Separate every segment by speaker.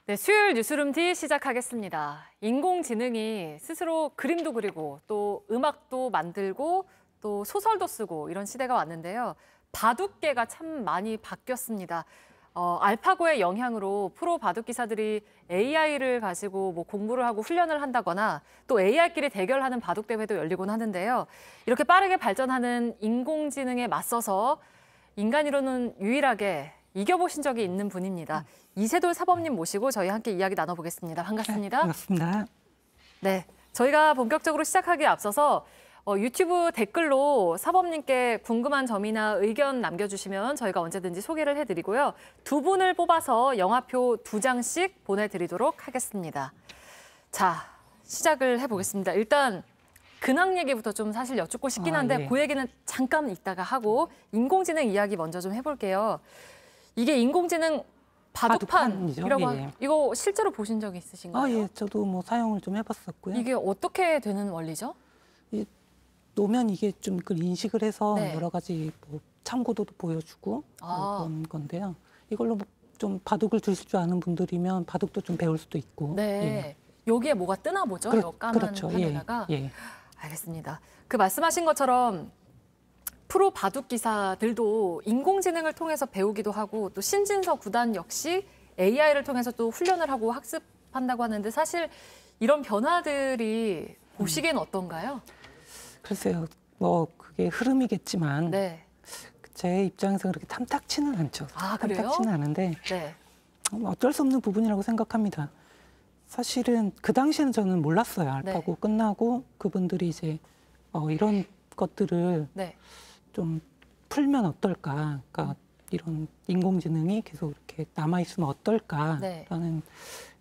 Speaker 1: 네, 수요일 뉴스룸 D 시작하겠습니다. 인공지능이 스스로 그림도 그리고 또 음악도 만들고 또 소설도 쓰고 이런 시대가 왔는데요. 바둑계가 참 많이 바뀌었습니다. 알파고의 영향으로 프로 바둑 기사들이 AI를 가지고 뭐 공부를 하고 훈련을 한다거나 또 AI끼리 대결하는 바둑 대회도 열리곤 하는데요. 이렇게 빠르게 발전하는 인공지능에 맞서서 인간으로는 유일하게 이겨보신 적이 있는 분입니다. 이세돌 사범님 모시고 저희 함께 이야기 나눠보겠습니다. 반갑습니다.
Speaker 2: 반갑습니다.
Speaker 1: 네, 저희가 본격적으로 시작하기에 앞서서 유튜브 댓글로 사범님께 궁금한 점이나 의견 남겨주시면 저희가 언제든지 소개를 해드리고요. 두 분을 뽑아서 영화표 2장씩 보내드리도록 하겠습니다. 자, 시작을 해보겠습니다. 일단 근황 얘기부터 좀 사실 여쭙고 싶긴 한데
Speaker 2: 예.
Speaker 1: 그 얘기는 잠깐 이따가 하고 인공지능 이야기 먼저 좀 해볼게요. 이게 인공지능 바둑판이라고
Speaker 2: 예.
Speaker 1: 이거 실제로 보신 적 있으신가요?
Speaker 2: 예, 저도 뭐 사용을 좀 해봤었고요.
Speaker 1: 이게 어떻게 되는 원리죠?
Speaker 2: 놓으면 이게 좀 그걸 인식을 해서
Speaker 1: 네.
Speaker 2: 여러 가지 뭐 참고도도 보여주고 그런 건데요. 이걸로 뭐 좀 바둑을 두실 줄 아는 분들이면 바둑도 좀 배울 수도 있고.
Speaker 1: 네. 여기에 뭐가 뜨나 보죠? 요 까만
Speaker 2: 그렇죠.
Speaker 1: 판에다가.
Speaker 2: 예.
Speaker 1: 알겠습니다. 그 말씀하신 것처럼 프로 바둑 기사들도 인공지능을 통해서 배우기도 하고 또 신진서 구단 역시 AI를 통해서 또 훈련을 하고 학습한다고 하는데 사실 이런 변화들이 보시기엔 어떤가요?
Speaker 2: 글쎄요. 뭐 그게 흐름이겠지만
Speaker 1: 네.
Speaker 2: 제 입장에서 그렇게 탐탁치는 않죠.
Speaker 1: 아, 그래요?
Speaker 2: 탐탁치는 않은데
Speaker 1: 네.
Speaker 2: 어쩔 수 없는 부분이라고 생각합니다. 사실은 그 당시에는 저는 몰랐어요. 알파고 끝나고 그분들이 이제 이런 것들을
Speaker 1: 네.
Speaker 2: 좀 풀면 어떨까. 그러니까 이런 인공지능이 계속 이렇게 남아있으면 어떨까라는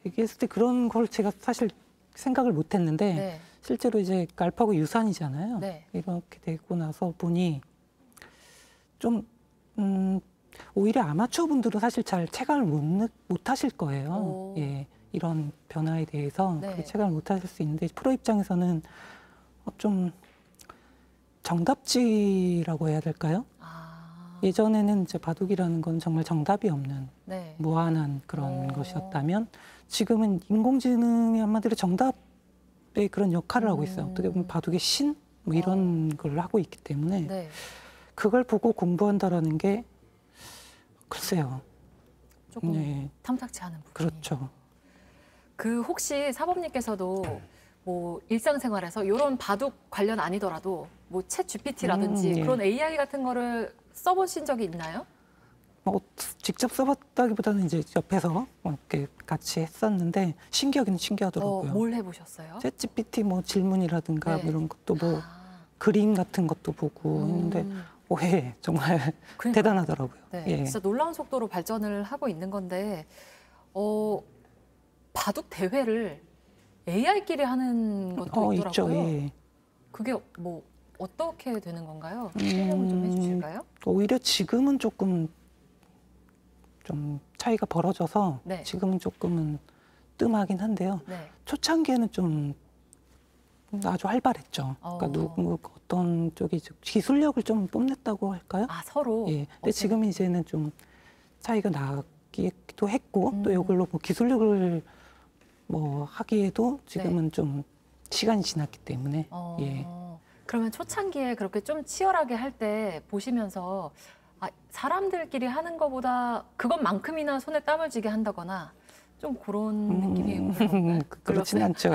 Speaker 2: 얘기했을 때 그런 걸 제가 사실 생각을 못했는데 실제로 이제 알파고 유산이잖아요. 이렇게 되고 나서 보니 좀 오히려 아마추어 분들은 사실 잘 체감을 못 하실 거예요. 예, 이런 변화에 대해서 그렇게 체감을 못 하실 수 있는데 프로 입장에서는 좀 정답지라고 해야 될까요? 예전에는 이제 바둑이라는 건 정말 정답이 없는 무한한 그런 것이었다면 지금은 인공지능이 한마디로 정답의 그런 역할을 하고 있어요. 어떻게 보면 바둑의 신? 뭐 이런 걸 하고 있기 때문에 그걸 보고 공부한다라는 게 글쎄요.
Speaker 1: 조금 탐탁치 않은 부분이.
Speaker 2: 그렇죠.
Speaker 1: 그 혹시 사범님께서도 뭐 일상생활에서 이런 바둑 관련 아니더라도 뭐 챗 GPT라든지 그런 AI 같은 거를 써보신 적이 있나요?
Speaker 2: 직접 써봤다기보다는 이제 옆에서 이렇게 같이 했었는데 신기하긴 신기하더라고요.
Speaker 1: 뭘 해보셨어요?
Speaker 2: 챗 GPT 뭐 질문이라든가 이런 것도 뭐 그림 같은 것도 보고 했는데 정말 대단하더라고요.
Speaker 1: 진짜 놀라운 속도로 발전을 하고 있는 건데 바둑 대회를 AI끼리 하는 것도 있더라고요.
Speaker 2: 있죠.
Speaker 1: 그게 뭐 어떻게 되는 건가요? 설명 좀 해주실까요?
Speaker 2: 오히려 지금은 조금 좀 차이가 벌어져서 지금은 조금은 뜸하긴 한데요. 초창기에는 좀 아주 활발했죠. 그러니까 어떤 쪽이 기술력을 좀 뽐냈다고 할까요?
Speaker 1: 서로?
Speaker 2: 근데 지금 이제는 좀 차이가 나기도 했고 또 이걸로 뭐 기술력을 뭐 하기에도 지금은 좀 시간이 지났기 때문에.
Speaker 1: 그러면 초창기에 그렇게 좀 치열하게 할 때 보시면서 사람들끼리 하는 것보다 그것만큼이나 손에 땀을 쥐게 한다거나 좀 그런 느낌이
Speaker 2: 그렇진 않죠.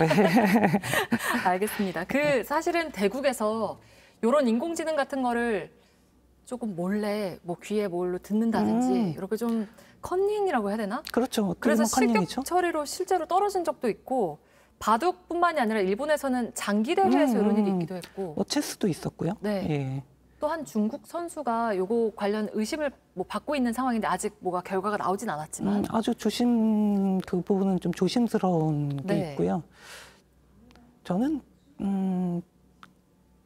Speaker 1: 알겠습니다. 사실은 대국에서 이런 인공지능 같은 거를 조금 몰래 뭐 귀에 뭘로 듣는다든지 이렇게 좀 컨닝이라고 해야 되나?
Speaker 2: 그렇죠.
Speaker 1: 그래서
Speaker 2: 컨닝이죠.
Speaker 1: 실격 처리로 실제로 떨어진 적도 있고 바둑뿐만이 아니라 일본에서는 장기 대회에서 이런 일이 있기도 했고
Speaker 2: 체스도 있었고요.
Speaker 1: 또한 중국 선수가 요거 관련 의심을 뭐 받고 있는 상황인데 아직 뭐가 결과가 나오진 않았지만
Speaker 2: 아주 그 부분은 좀 조심스러운 게 있고요. 저는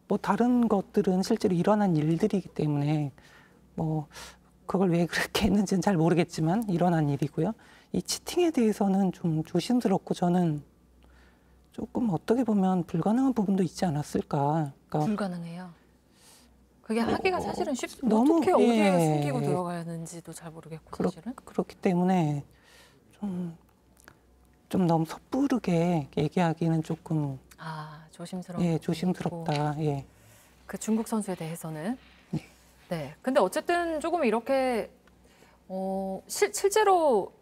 Speaker 2: 뭐 다른 것들은 실제로 일어난 일들이기 때문에 뭐 그걸 왜 그렇게 했는지는 잘 모르겠지만 일어난 일이고요. 이 치팅에 대해서는 좀 조심스럽고 저는 조금 어떻게 보면 불가능한 부분도 있지 않았을까.
Speaker 1: 그러니까 불가능해요. 그게 하기가 사실은 너무 어떻게 어디에 숨기고 들어가야 하는지도 잘 모르겠고 사실은.
Speaker 2: 그렇기 때문에 좀 좀 너무 섣부르게 얘기하기는 조금
Speaker 1: 조심스럽고.
Speaker 2: 예, 조심스럽다. 예.
Speaker 1: 그 중국 선수에 대해서는.
Speaker 2: 네.
Speaker 1: 네. 근데 어쨌든 조금 이렇게 실제로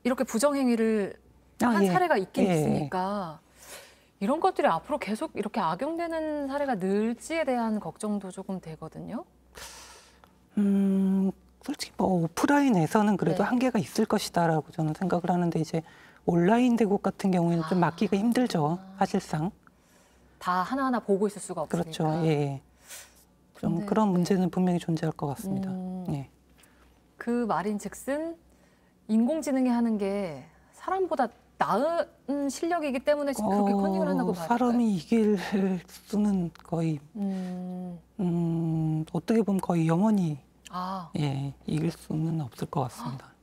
Speaker 1: 이렇게 부정행위를 한
Speaker 2: 예.
Speaker 1: 사례가 있긴
Speaker 2: 예.
Speaker 1: 있으니까 이런 것들이 앞으로 계속 이렇게 악용되는 사례가 늘지에 대한 걱정도 조금 되거든요.
Speaker 2: 솔직히 뭐 오프라인에서는 그래도
Speaker 1: 네.
Speaker 2: 한계가 있을 것이다라고 저는 생각을 하는데 이제 온라인 대국 같은 경우에는 좀 막기가 힘들죠. 사실상.
Speaker 1: 다 하나하나 보고 있을 수가 없으니까.
Speaker 2: 그렇죠. 예. 좀
Speaker 1: 근데,
Speaker 2: 그런 문제는 분명히 존재할 것 같습니다. 예.
Speaker 1: 그 말인즉슨 인공지능이 하는 게 사람보다 나은 실력이기 때문에 그렇게 컨닝을 한다고 봐야 될까요?
Speaker 2: 사람이 이길 수는 거의 어떻게 보면 거의 영원히 예, 이길 수는 없을 것 같습니다.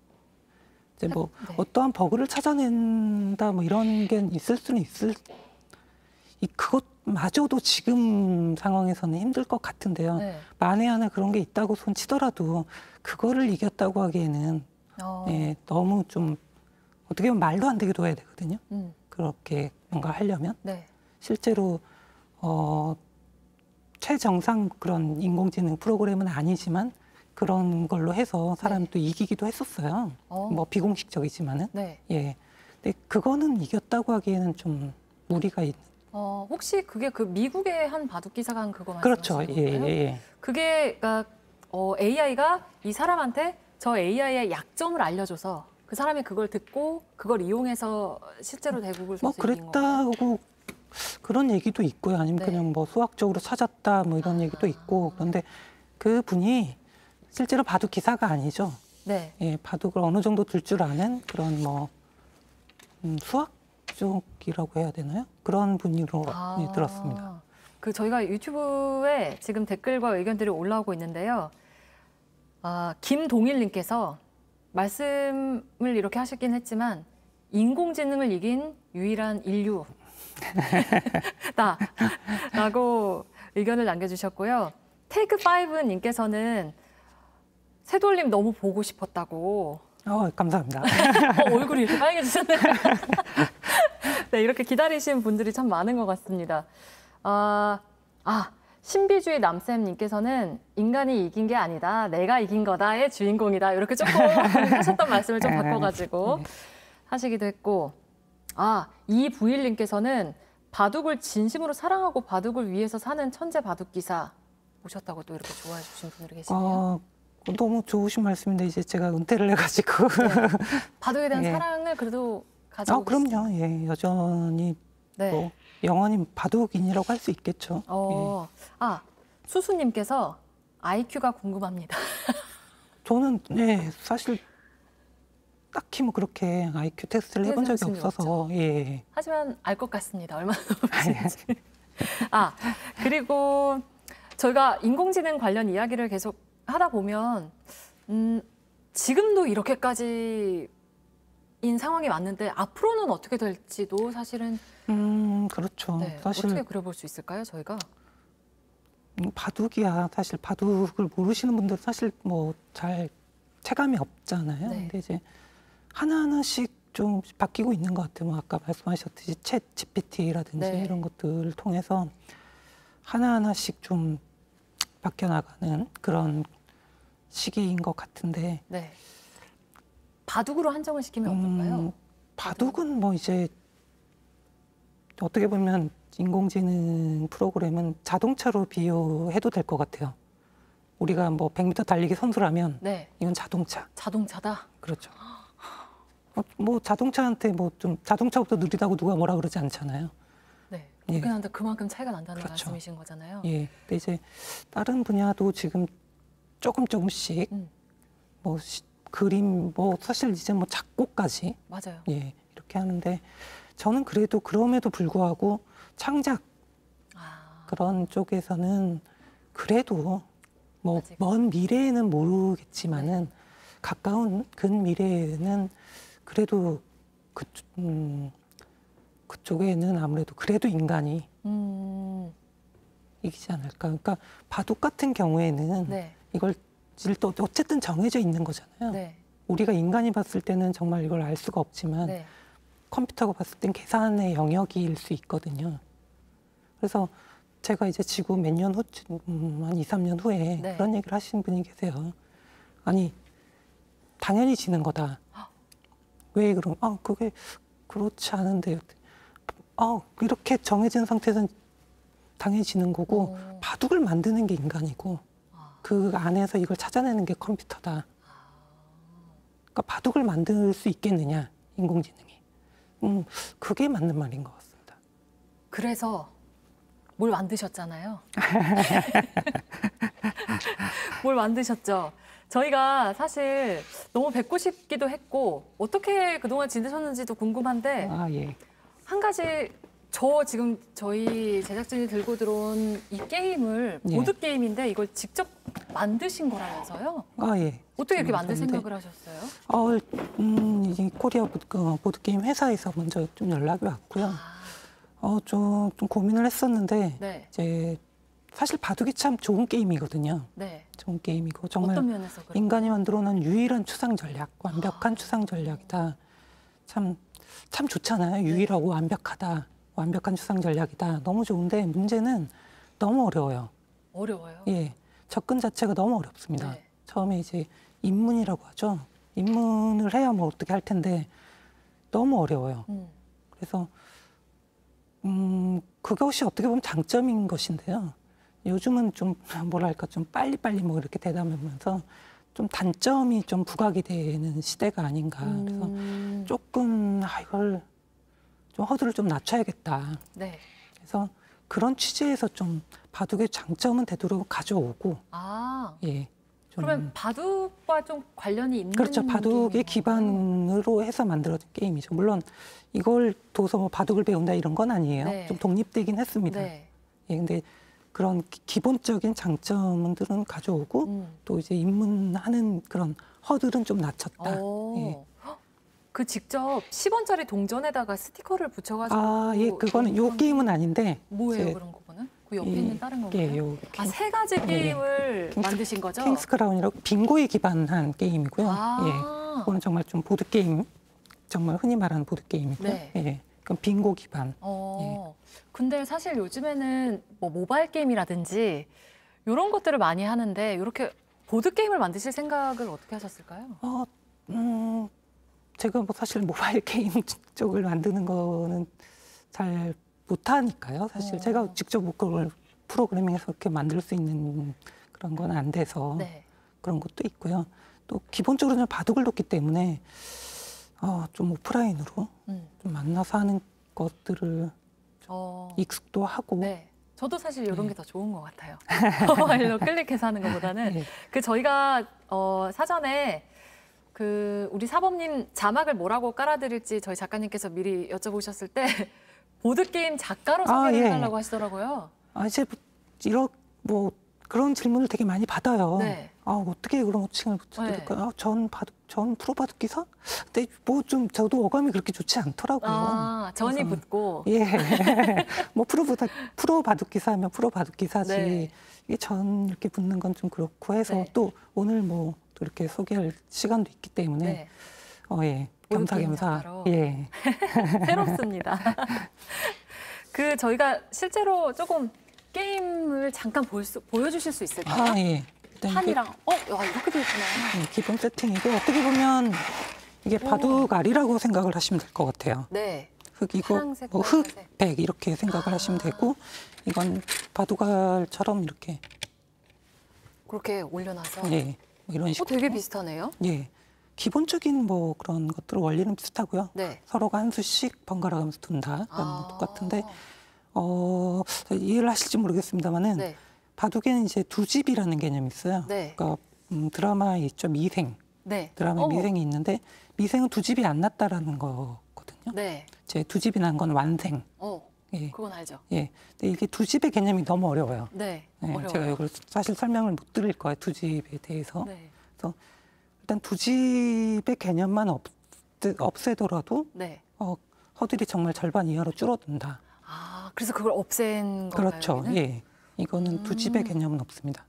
Speaker 2: 이제 뭐
Speaker 1: 네.
Speaker 2: 어떠한 버그를 찾아낸다 뭐 이런 게 있을 수는 그것마저도 지금 상황에서는 힘들 것 같은데요.
Speaker 1: 네.
Speaker 2: 만에 하나 그런 게 있다고 손 치더라도 그거를 이겼다고 하기에는 예, 너무 좀 어떻게 보면 말도 안 되게 둬야 되거든요. 그렇게 뭔가 하려면
Speaker 1: 네.
Speaker 2: 실제로 최정상 그런 인공지능 프로그램은 아니지만 그런 걸로 해서 사람도 이기기도 했었어요. 뭐 비공식적이지만은.
Speaker 1: 네.
Speaker 2: 예. 근데 그거는 이겼다고 하기에는 좀 무리가 있는.
Speaker 1: 혹시 그게 그 미국의 한 바둑 기사가 한 그거
Speaker 2: 그렇죠.
Speaker 1: 말씀하시는 건가요?
Speaker 2: 예.
Speaker 1: 그게 그러니까 AI가 이 사람한테 저 AI의 약점을 알려줘서 그 사람이 그걸 듣고 그걸 이용해서 실제로 대국을 쏠 수 있는 건가요?
Speaker 2: 그랬다고 그런 얘기도 있고요. 아니면
Speaker 1: 네.
Speaker 2: 그냥 뭐 수학적으로 찾았다 뭐 이런 얘기도 있고. 그런데 그 분이 실제로 바둑 기사가 아니죠.
Speaker 1: 네.
Speaker 2: 예, 바둑을 어느 정도 둘 줄 아는 그런 뭐 수학 쪽이라고 해야 되나요? 그런 분으로 예, 들었습니다.
Speaker 1: 그 저희가 유튜브에 지금 댓글과 의견들이 올라오고 있는데요. 김동일님께서 말씀을 이렇게 하셨긴 했지만 인공지능을 이긴 유일한 인류 라고 의견을 남겨주셨고요. 테이크5님께서는 새돌림 너무 보고 싶었다고.
Speaker 2: 감사합니다.
Speaker 1: 얼굴이 이렇게 빨개지셨네요. 네, 이렇게 기다리신 분들이 참 많은 것 같습니다. 신비주의 남쌤님께서는 인간이 이긴 게 아니다. 내가 이긴 거다의 주인공이다. 이렇게 조금 하셨던 말씀을 좀 바꿔가지고 하시기도 했고. 이부일님께서는 바둑을 진심으로 사랑하고 바둑을 위해서 사는 천재 바둑 기사 오셨다고 또 이렇게 좋아해 주신 분들이 계시네요.
Speaker 2: 너무 좋으신 말씀인데 이제 제가 은퇴를 해가지고
Speaker 1: 바둑에 대한
Speaker 2: 예.
Speaker 1: 사랑을 그래도 가지고
Speaker 2: 그럼요. 예, 여전히 뭐 영원히 바둑인이라고 할 수 있겠죠.
Speaker 1: 수수님께서 IQ가 궁금합니다.
Speaker 2: 저는 사실 딱히 뭐 그렇게 IQ 테스트를 해본 적이 없어서 예.
Speaker 1: 하지만 알 것 같습니다. 얼마나 높으신지. 그리고 저희가 인공지능 관련 이야기를 계속 하다 보면 지금도 이렇게까지인 상황이 왔는데 앞으로는 어떻게 될지도 사실은
Speaker 2: 그렇죠.
Speaker 1: 네,
Speaker 2: 사실
Speaker 1: 어떻게 그려볼 수 있을까요, 저희가?
Speaker 2: 바둑이야. 사실 바둑을 모르시는 분들 사실 뭐 잘 체감이 없잖아요.
Speaker 1: 네.
Speaker 2: 근데 이제 하나하나씩 좀 바뀌고 있는 것 같아요. 뭐 아까 말씀하셨듯이 챗 GPT라든지 이런 것들을 통해서 하나하나씩 좀 바뀌어 나가는 그런 시기인 것 같은데.
Speaker 1: 네. 바둑으로 한정을 시키면 어떨까요?
Speaker 2: 바둑은 뭐 이제 어떻게 보면 인공지능 프로그램은 자동차로 비유해도 될 것 같아요. 우리가 뭐 100m 달리기 선수라면 이건 자동차.
Speaker 1: 자동차다?
Speaker 2: 그렇죠. 뭐 자동차한테 뭐 좀 자동차보다 느리다고 누가 뭐라 그러지 않잖아요.
Speaker 1: 네. 그렇긴 한데 그만큼 차이가 난다는 말씀이신 거잖아요.
Speaker 2: 예. 근데 이제 다른 분야도 지금 조금씩 뭐 그림 뭐 사실 이제 뭐 작곡까지
Speaker 1: 맞아요.
Speaker 2: 예. 이렇게 하는데 저는 그래도 그럼에도 불구하고 창작 그런 쪽에서는 그래도 뭐 먼 미래에는 모르겠지만은 가까운 근 미래에는 그래도 그쪽에는 아무래도 그래도 인간이 이기지 않을까. 그러니까 바둑 같은 경우에는 이걸 또 어쨌든 정해져 있는 거잖아요. 우리가 인간이 봤을 때는 정말 이걸 알 수가 없지만 컴퓨터가 봤을 땐 계산의 영역일 수 있거든요. 그래서 제가 이제 지구 몇 년 후, 한 2, 3년 후에
Speaker 1: 네.
Speaker 2: 그런 얘기를 하시는 분이 계세요. 아니, 당연히 지는 거다. 왜 그럼? 그게 그렇지 않은데요. 이렇게 정해진 상태에서는 당연히 지는 거고 바둑을 만드는 게 인간이고 그 안에서 이걸 찾아내는 게 컴퓨터다. 그러니까 바둑을 만들 수 있겠느냐, 인공지능이. 그게 맞는 말인 것 같습니다.
Speaker 1: 그래서 뭘 만드셨잖아요. 뭘 만드셨죠. 저희가 사실 너무 뵙고 싶기도 했고 어떻게 그동안 지내셨는지도 궁금한데
Speaker 2: 예.
Speaker 1: 한 가지 지금 저희 제작진이 들고 들어온 이 게임을
Speaker 2: 예.
Speaker 1: 보드 게임인데 이걸 직접 만드신 거라면서요?
Speaker 2: 예.
Speaker 1: 어떻게 이렇게 만들 생각을 하셨어요?
Speaker 2: 이 코리아 보드 게임 회사에서 먼저 좀 연락이 왔고요. 좀 고민을 했었는데
Speaker 1: 네.
Speaker 2: 이제 사실 바둑이 참 좋은 게임이거든요.
Speaker 1: 네.
Speaker 2: 좋은 게임이고 정말
Speaker 1: 어떤 면에서 그래요?
Speaker 2: 인간이 만들어놓은 유일한 추상 전략, 완벽한 추상 전략이다. 참 좋잖아요. 유일하고 완벽하다. 완벽한 추상 전략이다. 너무 좋은데 문제는 너무 어려워요.
Speaker 1: 어려워요?
Speaker 2: 예, 접근 자체가 너무 어렵습니다.
Speaker 1: 네.
Speaker 2: 처음에 이제 입문이라고 하죠. 입문을 해야 뭐 어떻게 할 텐데 너무 어려워요. 그래서 그것이 어떻게 보면 장점인 것인데요. 요즘은 좀 뭐랄까 좀 빨리빨리 뭐 이렇게 대담하면서 좀 단점이 좀 부각이 되는 시대가 아닌가. 그래서 조금 이걸 좀 허들을 좀 낮춰야겠다.
Speaker 1: 네.
Speaker 2: 그래서 그런 취지에서 좀 바둑의 장점은 되도록 가져오고. 예.
Speaker 1: 그러면 바둑과 좀 관련이 있는
Speaker 2: 그렇죠. 바둑의
Speaker 1: 게임인가요?
Speaker 2: 기반으로 해서 만들어진 게임이죠. 물론 이걸 둬서 뭐 바둑을 배운다 이런 건 아니에요.
Speaker 1: 네.
Speaker 2: 좀 독립되긴 했습니다.
Speaker 1: 네.
Speaker 2: 예, 근데 그런 기본적인 장점들은 가져오고 또 이제 입문하는 그런 허들은 좀 낮췄다. 예.
Speaker 1: 그 직접 10원짜리 동전에다가 스티커를 붙여가지고.
Speaker 2: 예, 그거는 요 게임은 아닌데.
Speaker 1: 뭐예요, 그런 거는? 그 옆에 있는 다른 건가요? 세 가지 게임을 만드신 거죠?
Speaker 2: 킹스 크라운이라고 빙고에 기반한 게임이고요. 예, 그거는 정말 좀 보드 게임, 정말 흔히 말하는 보드 게임이고,
Speaker 1: 네.
Speaker 2: 예, 그건 빙고 기반.
Speaker 1: 근데 사실 요즘에는 뭐 모바일 게임이라든지 이런 것들을 많이 하는데 이렇게 보드 게임을 만드실 생각을 어떻게 하셨을까요?
Speaker 2: 제가 뭐 사실 모바일 게임 쪽을 만드는 거는 잘 못하니까요. 사실 제가 직접 그걸 프로그래밍해서 그렇게 만들 수 있는 그런 건 안 돼서
Speaker 1: 네.
Speaker 2: 그런 것도 있고요. 또 기본적으로 는 바둑을 뒀기 때문에 좀 오프라인으로 좀 만나서 하는 것들을 좀 익숙도 하고.
Speaker 1: 네. 저도 사실 이런 게 더 좋은 것 같아요. 모바일로 클릭해서 하는 것보다는.
Speaker 2: 네.
Speaker 1: 그 저희가 사전에 우리 사범님 자막을 뭐라고 깔아드릴지 저희 작가님께서 미리 여쭤보셨을 때 보드게임 작가로 소개를 해달라고 하시더라고요.
Speaker 2: 이제 뭐 그런 질문을 되게 많이 받아요.
Speaker 1: 네.
Speaker 2: 어떻게 그런 호칭을 붙여드릴까요? 전 프로 바둑 기사? 근데 뭐 좀 저도 어감이 그렇게 좋지 않더라고요.
Speaker 1: 전이 붙고.
Speaker 2: 예. 뭐 프로 바둑 기사면 프로 바둑 기사지.
Speaker 1: 네.
Speaker 2: 이게 전 이렇게 붙는 건 좀 그렇고 해서
Speaker 1: 네.
Speaker 2: 또 오늘 뭐 또 이렇게 소개할 시간도 있기 때문에
Speaker 1: 네.
Speaker 2: 예. 겸사겸사. 예. 새롭습니다.
Speaker 1: 저희가 실제로 조금 게임을 잠깐 보여주실 수 있을까요?
Speaker 2: 예.
Speaker 1: 판이랑 이렇게 돼 있구나.
Speaker 2: 기본 세팅이고 어떻게 보면 이게 바둑 알이라고 생각을 하시면 될 것 같아요.
Speaker 1: 네.
Speaker 2: 흑이고
Speaker 1: 파란색,
Speaker 2: 뭐
Speaker 1: 빨간색.
Speaker 2: 흑백 이렇게 생각을 하시면 되고 이건 바둑알처럼 이렇게
Speaker 1: 그렇게 올려놔서.
Speaker 2: 예. 뭐 이런 식으로.
Speaker 1: 되게 비슷하네요.
Speaker 2: 예. 기본적인 뭐 그런 것들 원리는 비슷하고요.
Speaker 1: 네.
Speaker 2: 서로가 한 수씩 번갈아 가면서 둔다. 그건 똑같은데 이해를 하실지 모르겠습니다만은
Speaker 1: 네.
Speaker 2: 바둑에는 이제 두 집이라는 개념이 있어요.
Speaker 1: 네.
Speaker 2: 그러니까 드라마에 있죠. 미생.
Speaker 1: 네.
Speaker 2: 드라마에 미생이 있는데 미생은 두 집이 안 났다라는 거거든요.
Speaker 1: 네.
Speaker 2: 제 두 집이 난 건 완생. 예.
Speaker 1: 그건 알죠.
Speaker 2: 예. 근데 이게 두 집의 개념이 너무 어려워요.
Speaker 1: 네.
Speaker 2: 예,
Speaker 1: 어려워요.
Speaker 2: 제가 이걸 사실 설명을 못 드릴 거예요. 두 집에 대해서.
Speaker 1: 네.
Speaker 2: 그래서 일단 두 집의 개념만 없애더라도
Speaker 1: 네.
Speaker 2: 허들이 정말 절반 이하로 줄어든다.
Speaker 1: 그래서 그걸 없앤 건가요?
Speaker 2: 그렇죠.
Speaker 1: 여기는?
Speaker 2: 예. 이거는 두 집의 개념은 없습니다.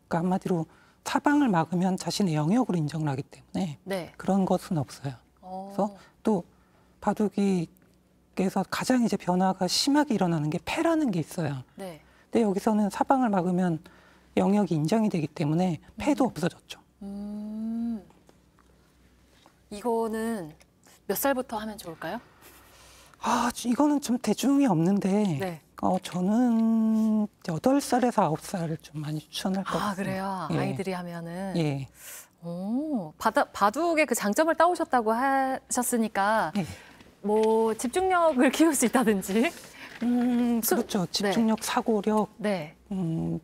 Speaker 2: 그러니까 한마디로 사방을 막으면 자신의 영역으로 인정을 하기 때문에
Speaker 1: 네.
Speaker 2: 그런 것은 없어요. 그래서 또 바둑이께서 가장 이제 변화가 심하게 일어나는 게 패라는 게 있어요.
Speaker 1: 네.
Speaker 2: 근데 여기서는 사방을 막으면 영역이 인정이 되기 때문에 패도 없어졌죠.
Speaker 1: 이거는 몇 살부터 하면 좋을까요?
Speaker 2: 이거는 좀 대중이 없는데
Speaker 1: 네.
Speaker 2: 저는 8살에서 9살을 좀 많이 추천할 것 같습니다.
Speaker 1: 그래요?
Speaker 2: 예.
Speaker 1: 아이들이 하면은.
Speaker 2: 예.
Speaker 1: 오, 바둑의 그 장점을 따오셨다고 하셨으니까
Speaker 2: 예.
Speaker 1: 뭐 집중력을 키울 수 있다든지.
Speaker 2: 그렇죠. 집중력, 사고력.
Speaker 1: 네.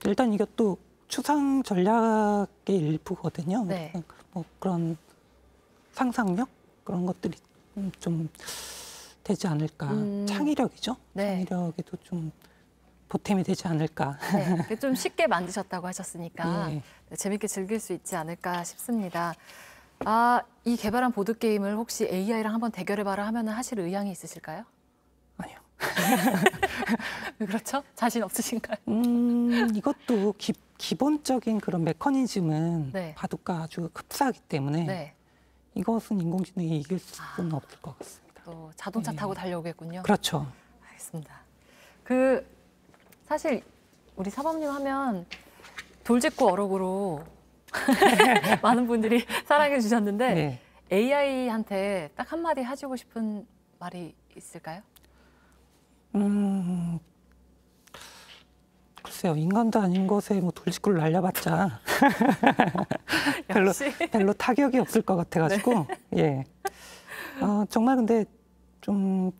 Speaker 2: 일단 이것도 추상 전략의 일부거든요.
Speaker 1: 네.
Speaker 2: 뭐 그런 상상력 그런 것들이 좀 되지 않을까. 창의력이죠.
Speaker 1: 네.
Speaker 2: 창의력에도 좀 보탬이 되지 않을까.
Speaker 1: 네. 좀 쉽게 만드셨다고 하셨으니까
Speaker 2: 예.
Speaker 1: 재밌게 즐길 수 있지 않을까 싶습니다. 이 개발한 보드게임을 혹시 AI랑 한번 대결해봐라 하면 하실 의향이 있으실까요?
Speaker 2: 아니요.
Speaker 1: 왜 그렇죠? 자신 없으신가요?
Speaker 2: 이것도 기본적인 그런 메커니즘은
Speaker 1: 네.
Speaker 2: 바둑과 아주 흡사하기 때문에
Speaker 1: 네.
Speaker 2: 이것은 인공지능이 이길 수는 없을 것 같습니다.
Speaker 1: 또 자동차 타고 달려오겠군요.
Speaker 2: 그렇죠.
Speaker 1: 알겠습니다. 사실 우리 사범님 하면 돌직구 어록으로 많은 분들이 사랑해 주셨는데
Speaker 2: 네.
Speaker 1: AI한테 딱 한마디 해주고 싶은 말이 있을까요?
Speaker 2: 글쎄요. 인간도 아닌 것에 뭐 돌직구를 날려봤자 별로 타격이 없을 것 같아가지고 예. 정말 근데 좀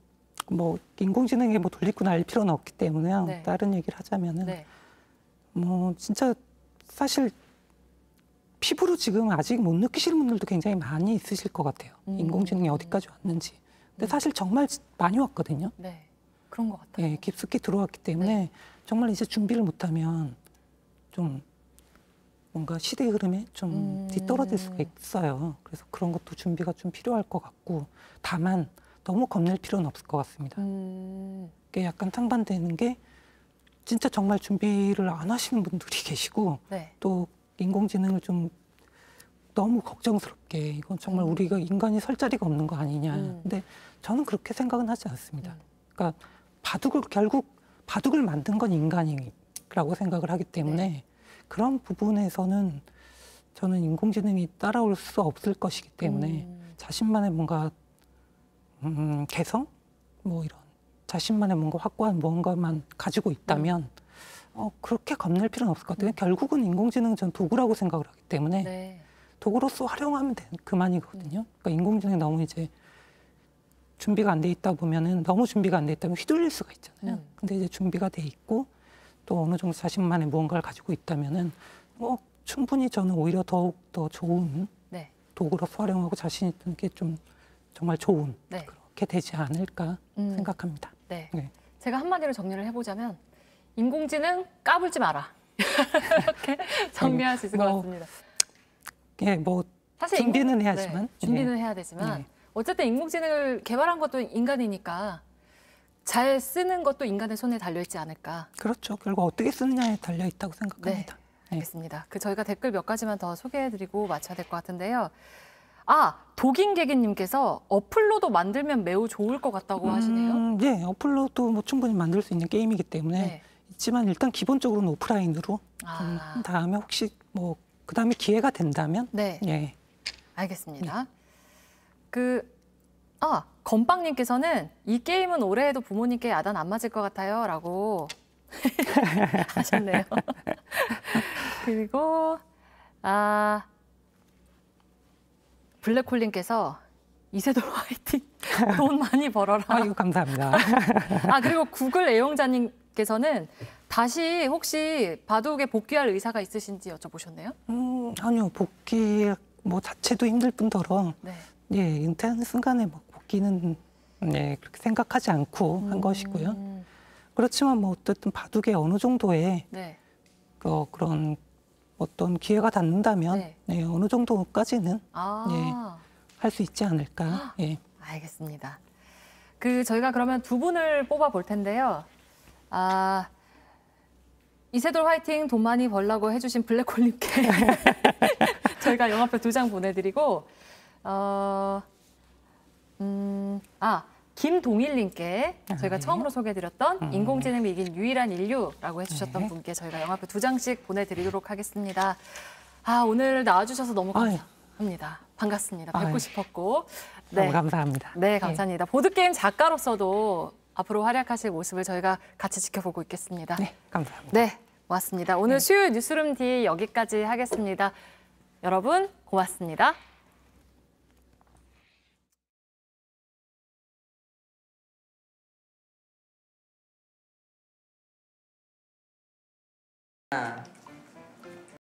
Speaker 2: 뭐 인공지능에 뭐 돌직구 날릴 필요는 없기 때문에요.
Speaker 1: 네.
Speaker 2: 다른 얘기를 하자면은
Speaker 1: 네.
Speaker 2: 뭐 진짜 사실 피부로 지금 아직 못 느끼시는 분들도 굉장히 많이 있으실 것 같아요. 인공지능이 어디까지 왔는지. 근데 사실 정말 많이 왔거든요.
Speaker 1: 네. 그런 것 같아요.
Speaker 2: 예, 깊숙이 들어왔기 때문에
Speaker 1: 네.
Speaker 2: 정말 이제 준비를 못하면 좀 뭔가 시대의 흐름에 좀 뒤떨어질 수가 있어요. 그래서 그런 것도 준비가 좀 필요할 것 같고, 다만 너무 겁낼 필요는 없을 것 같습니다. 그게 약간 상반되는 게 진짜 정말 준비를 안 하시는 분들이 계시고
Speaker 1: 네.
Speaker 2: 또 인공지능을 좀 너무 걱정스럽게 이건 정말 우리가 인간이 설 자리가 없는 거 아니냐. 근데 저는 그렇게 생각은 하지 않습니다. 그러니까 결국 바둑을 만든 건 인간이라고 생각을 하기 때문에
Speaker 1: 네.
Speaker 2: 그런 부분에서는 저는 인공지능이 따라올 수 없을 것이기 때문에 자신만의 뭔가 개성? 뭐 이런 자신만의 뭔가 확고한 무언가만 가지고 있다면 그렇게 겁낼 필요는 없을 것 같아요. 결국은 인공지능은 전 도구라고 생각을 하기 때문에
Speaker 1: 네.
Speaker 2: 도구로서 활용하면 그만이거든요. 그러니까 인공지능이 너무 이제 준비가 안 돼 있다 보면은 너무 준비가 안 돼 있다면 휘둘릴 수가 있잖아요. 근데 이제 준비가 돼 있고 또 어느 정도 자신만의 무언가를 가지고 있다면은 충분히 저는 오히려 더욱 더 좋은
Speaker 1: 네.
Speaker 2: 도구로서 활용하고 자신 있는 게 좀 정말 좋은
Speaker 1: 네.
Speaker 2: 그렇게 되지 않을까 생각합니다.
Speaker 1: 네.
Speaker 2: 네.
Speaker 1: 제가 한마디로 정리를 해보자면 인공지능 까불지 마라. 이렇게 정리할 수 있을 것 같습니다.
Speaker 2: 예, 뭐
Speaker 1: 사실
Speaker 2: 준비는 해야지만
Speaker 1: 네, 준비는 해야 되지만 어쨌든 인공지능을 개발한 것도 인간이니까 잘 쓰는 것도 인간의 손에 달려 있지 않을까.
Speaker 2: 그렇죠. 결국 어떻게 쓰느냐에 달려 있다고 생각합니다.
Speaker 1: 네, 알겠습니다. 저희가 댓글 몇 가지만 더 소개해드리고 마쳐야 될 것 같은데요. 독인개기님께서 어플로도 만들면 매우 좋을 것 같다고 하시네요.
Speaker 2: 네, 어플로도 뭐 충분히 만들 수 있는 게임이기 때문에 있지만 일단 기본적으로는 오프라인으로 한 다음에 혹시 뭐 그다음에 기회가 된다면 예.
Speaker 1: 알겠습니다. 건빵님께서는 이 게임은 올해 해도 부모님께 야단 안 맞을 것 같아요 라고 하셨네요. 그리고 블랙홀님께서 이세돌 화이팅 돈 많이 벌어라.
Speaker 2: 이거 감사합니다.
Speaker 1: 그리고 구글 애용자님께서는 다시 혹시 바둑에 복귀할 의사가 있으신지 여쭤보셨네요.
Speaker 2: 아니요. 복귀 뭐 자체도 힘들 뿐더러 은퇴하는 순간에 뭐 복귀는 그렇게 생각하지 않고 한 것이고요. 그렇지만 뭐 어쨌든 바둑에 어느 정도의 그런 어떤 기회가 닿는다면 어느 정도까지는 할 수 있지 않을까.
Speaker 1: 알겠습니다. 저희가 그러면 두 분을 뽑아 볼 텐데요. 이세돌 화이팅 돈 많이 벌라고 해주신 블랙홀님께 저희가 영화표 2장 보내드리고 김동일님께 저희가 처음으로 소개해드렸던 인공지능을 이긴 유일한 인류라고 해주셨던 분께 저희가 영화표 2장씩 보내드리도록 하겠습니다. 오늘 나와주셔서 너무 감사합니다. 반갑습니다. 뵙고 싶었고.
Speaker 2: 너무 감사합니다.
Speaker 1: 네, 감사합니다. 보드게임 작가로서도 앞으로 활약하실 모습을 저희가 같이 지켜보고 있겠습니다.
Speaker 2: 네, 감사합니다.
Speaker 1: 네, 고맙습니다. 오늘 수요일 뉴스룸 D 여기까지 하겠습니다. 여러분 고맙습니다.